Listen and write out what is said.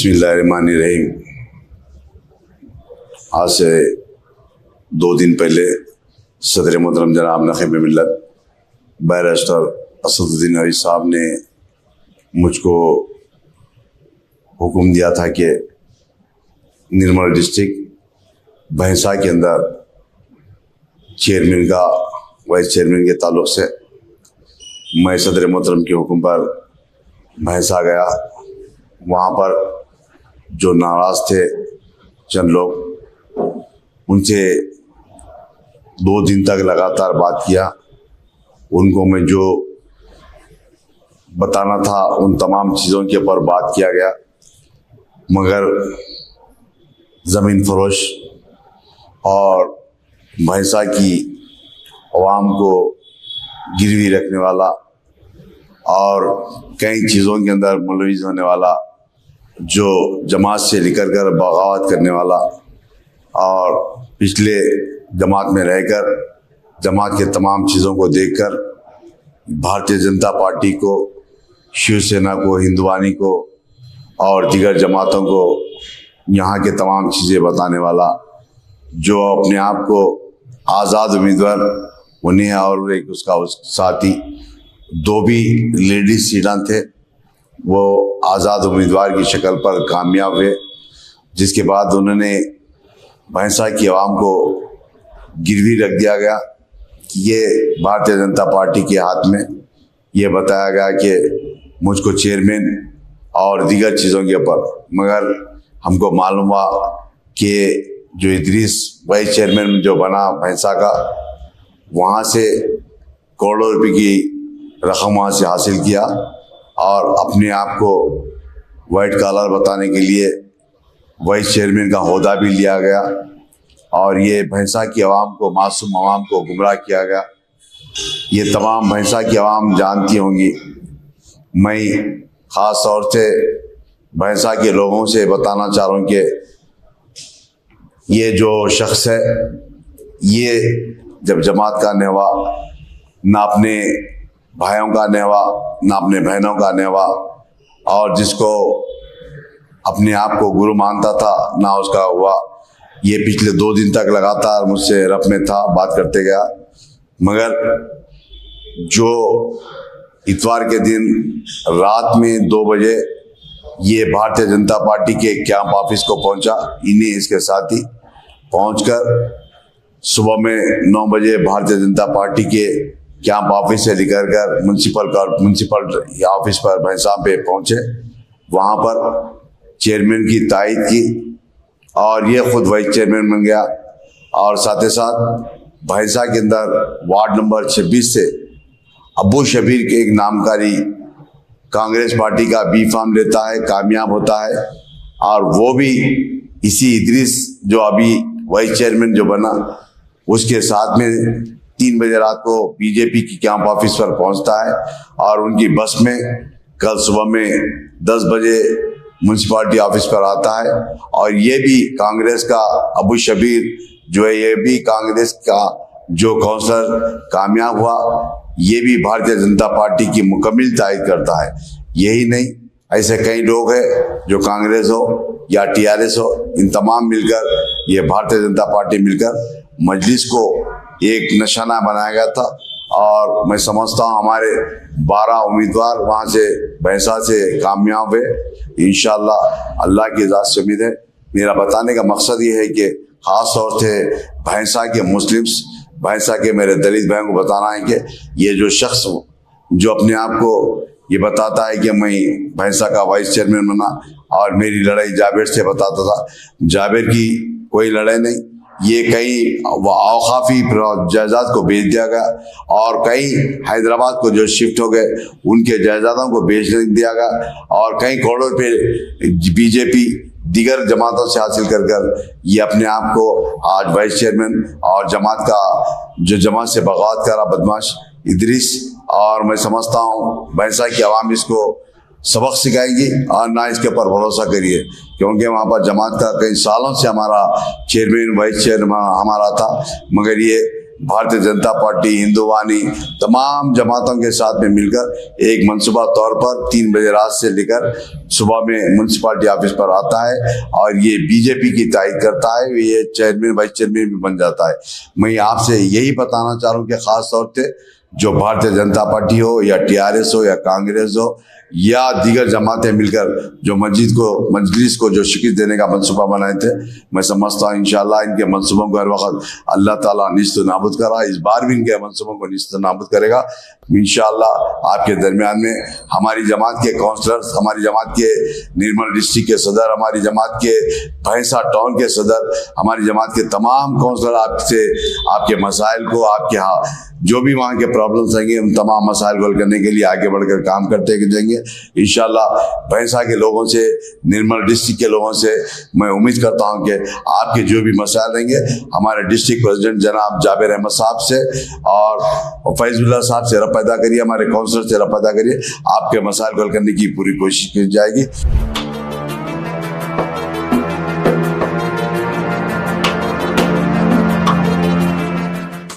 बिस्मिल्लाहिर्रहमानिर्रहीम। आज से 2 दिन पहले सदर मोहतरम जनाब नखीब मिल्लत बैरिस्टर असदुद्दीन अवी साहब ने मुझको हुक्म दिया था कि निर्मल डिस्ट्रिक्ट भैंसा के अंदर चेयरमैन का वाइस चेयरमैन के ताल्लुक से मैं सदर मोहतरम के हुक्म पर भैंसा गया। वहाँ पर जो नाराज़ थे चंद लोग, उनसे 2 दिन तक लगातार बात किया। उनको मैं जो बताना था उन तमाम चीज़ों के ऊपर बात किया गया, मगर ज़मीन फरोश और भैंसा की अवाम को गिरवी रखने वाला और कई चीज़ों के अंदर मुलविस होने वाला, जो जमात से निकल कर बगावत करने वाला और पिछले जमात में रहकर जमात के तमाम चीज़ों को देखकर भारतीय जनता पार्टी को, शिवसेना को, हिंदुवानी को और दीगर जमातों को यहाँ के तमाम चीज़ें बताने वाला, जो अपने आप को आज़ाद उम्मीदवार उन्हें और एक उसका साथी 2 भी लेडीज सीटां थे, वो आज़ाद उम्मीदवार की शक्ल पर कामयाब हुए, जिसके बाद उन्होंने भैंसा की आवाम को गिरवी रख दिया गया कि ये भारतीय जनता पार्टी के हाथ में। ये बताया गया कि मुझको चेयरमैन और दीगर चीज़ों के ऊपर, मगर हमको मालूम हुआ कि जो इदरीस वाइस चेयरमैन जो बना भैंसा का, वहाँ से करोड़ों रुपए की रकम वहाँ से हासिल किया और अपने आप को वाइट कॉलर बताने के लिए वाइस चेयरमैन का ओहदा भी लिया गया और ये भैंसा की आवाम को, मासूम आवाम को गुमराह किया गया। ये तमाम भैंसा की आवाम जानती होंगी। मैं ख़ास तौर से भैंसा के लोगों से बताना चाह रहा हूँ कि ये जो शख्स है, ये जब जमात का नेवा, ना अपने भाइयों का नेवा, ना अपने बहनों का नेवा, और जिसको अपने आप को गुरु मानता था ना उसका हुआ, ये पिछले 2 दिन तक लगातार मुझसे रफ में था, बात करते गया। मगर जो इतवार के दिन रात में 2 बजे ये भारतीय जनता पार्टी के कैंप ऑफिस को पहुंचा, इन्हीं इसके साथी पहुंचकर सुबह में 9 बजे भारतीय जनता पार्टी के कैंप ऑफिस से निकल कर म्यूनसिपल ऑफिस पर भैंसा पे पहुंचे। वहां पर चेयरमैन की तायद की और ये खुद वाइस चेयरमैन बन गया। और साथ ही साथ भैंसा के अंदर वार्ड नंबर 26 से अबू शबीर के एक नामकारी कांग्रेस पार्टी का बी फार्म लेता है, कामयाब होता है, और वो भी इसी इदरीस जो अभी वाइस चेयरमैन जो बना, उसके साथ में 3 बजे रात को बीजेपी की कैंप ऑफिस पर पहुंचता है और उनकी बस में कल सुबह में 10 बजे म्यूनसिपालिटी ऑफिस पर आता है। और ये भी कांग्रेस का अबू शबीर जो है, ये भी कांग्रेस का जो काउंसलर कामयाब हुआ, ये भी भारतीय जनता पार्टी की मुकम्मल तायद करता है। यही नहीं, ऐसे कई लोग हैं जो कांग्रेस हो या टीआरएस हो, इन तमाम मिलकर, ये भारतीय जनता पार्टी मिलकर मजलिस को एक निशाना बनाया गया था। और मैं समझता हूँ हमारे 12 उम्मीदवार वहाँ से भैंसा से कामयाब हुए। इंशाअल्लाह अल्लाह की इजाज़त से उम्मीद है। मेरा बताने का मकसद ये है कि ख़ास तौर से भैंसा के मुस्लिम्स, भैंसा के मेरे दलित भाइयों को बताना है कि ये जो शख्स जो अपने आप को ये बताता है कि मैं भैंसा का वाइस चेयरमैन बना और मेरी लड़ाई जाबिर से बताता था, जाबिर की कोई लड़ाई नहीं। ये कई औकाफी जायदाद को बेच दिया गया और कई हैदराबाद को जो शिफ्ट हो गए उनके जायदादों को बेच दिया गया और कई करोड़ों रुपये बीजेपी दीगर जमातों से हासिल कर ये अपने आप को आज वाइस चेयरमैन और जमात का जो जमात से बगावत करा बदमाश इदरीस, और मैं समझता हूँ भैंसा की आवाम इसको सबक सिखाएगी और ना इसके ऊपर भरोसा करिए, क्योंकि वहाँ पर जमात का कई सालों से हमारा चेयरमैन वाइस चेयरमैन हमारा था, मगर ये भारतीय जनता पार्टी, हिंदुवानी, तमाम जमातों के साथ में मिलकर एक मनसूबा तौर पर 3 बजे रात से लेकर सुबह में म्यूनसिपालिटी ऑफिस पर आता है और ये बीजेपी की तायद करता है, ये चेयरमैन वाइस चेयरमैन भी बन जाता है। मैं आपसे यही बताना चाह रहा हूँ कि खास तौर से जो भारतीय जनता पार्टी हो या टीआरएस हो या कांग्रेस हो या दीगर जमातें मिलकर जो मजलिस को जो शिकस्त देने का मंसूबा बनाए थे, मैं समझता हूँ इंशाल्लाह इनके मंसूबों को हर वक्त अल्लाह ताला निस्त नाबूद करा, इस बार भी इनके मंसूबों को निस्त नाबूद करेगा इंशाल्लाह। आपके दरमियान में हमारी जमात के काउंसलर्स, हमारी जमात के निर्मल डिस्ट्रिक्ट के सदर, हमारी जमात के भैंसा टाउन के सदर, हमारी जमात के तमाम काउंसलर आपसे आपके मसाइल को, आपके जो भी वहाँ के प्रॉब्लम्स आएंगे उन तमाम मसाइल को हल करने के लिए आगे बढ़कर काम करते जाएंगे इंशाल्लाह। भैंसा के लोगों से, निर्मल डिस्ट्रिक्ट के लोगों से मैं उम्मीद करता हूँ कि आपके जो भी मसाइल रहेंगे हमारे डिस्ट्रिक्ट प्रेसिडेंट जनाब जाबिर अहमद साहब से और फैजुल्लाह साहब से रब्ता करिए, हमारे काउंसलर से रब्ता करिए, आपके मसाइल को हल करने की पूरी कोशिश की जाएगी।